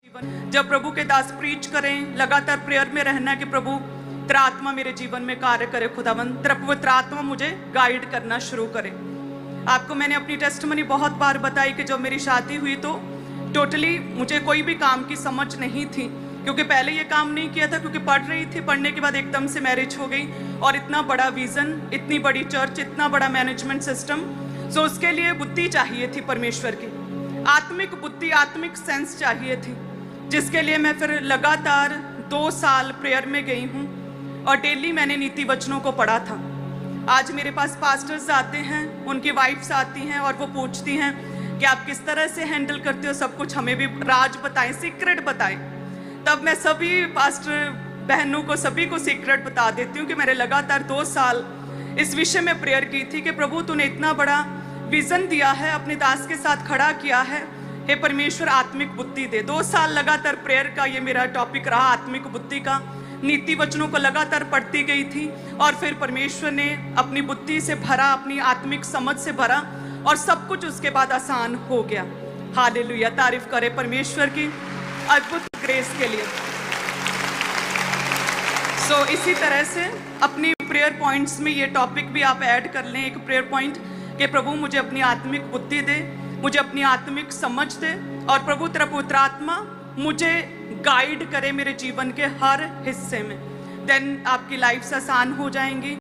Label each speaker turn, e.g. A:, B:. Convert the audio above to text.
A: जब प्रभु के दास प्रीच करें, लगातार प्रेयर में रहना कि प्रभु तेरा आत्मा मेरे जीवन में कार्य करे, खुदावन तेरा पवित्र आत्मा मुझे गाइड करना शुरू करे। आपको मैंने अपनी टेस्टमनी बहुत बार बताई कि जब मेरी शादी हुई तो टोटली मुझे कोई भी काम की समझ नहीं थी, क्योंकि पहले ये काम नहीं किया था, क्योंकि पढ़ रही थी, पढ़ने के बाद एकदम से मैरिज हो गई और इतना बड़ा विजन, इतनी बड़ी चर्च, इतना बड़ा मैनेजमेंट सिस्टम। सो उसके लिए बुद्धि चाहिए थी, परमेश्वर की आत्मिक बुद्धि, आत्मिक सेंस चाहिए थी, जिसके लिए मैं फिर लगातार 2 साल प्रेयर में गई हूँ और डेली मैंने नीति वचनों को पढ़ा था। आज मेरे पास पास्टर्स आते हैं, उनकी वाइफ्स आती हैं और वो पूछती हैं कि आप किस तरह से हैंडल करते हो सब कुछ, हमें भी राज बताएं, सीक्रेट बताएं। तब मैं सभी पास्टर बहनों को, सभी को सीक्रेट बता देती हूँ कि मैंने लगातार 2 साल इस विषय में प्रेयर की थी कि प्रभु तूने इतना बड़ा विजन दिया है, अपने दास के साथ खड़ा किया है, हे परमेश्वर आत्मिक बुद्धि दे। 2 साल लगातार प्रेयर का ये मेरा टॉपिक रहा, आत्मिक बुद्धि का। नीति वचनों को लगातार पढ़ती गई थी और फिर परमेश्वर ने अपनी बुद्धि से भरा, अपनी आत्मिक समझ से भरा और सब कुछ उसके बाद आसान हो गया। हालेलुया, तारीफ करे परमेश्वर की अद्भुत ग्रेस के लिए। सो इसी तरह से अपनी प्रेयर पॉइंट्स में ये टॉपिक भी आप ऐड कर लें, एक प्रेयर पॉइंट कि प्रभु मुझे अपनी आत्मिक बुद्धि दे, मुझे अपनी आत्मिक समझ दे और प्रभु तेरा पवित्र आत्मा मुझे गाइड करे मेरे जीवन के हर हिस्से में। देन आपकी लाइफ आसान हो जाएंगी।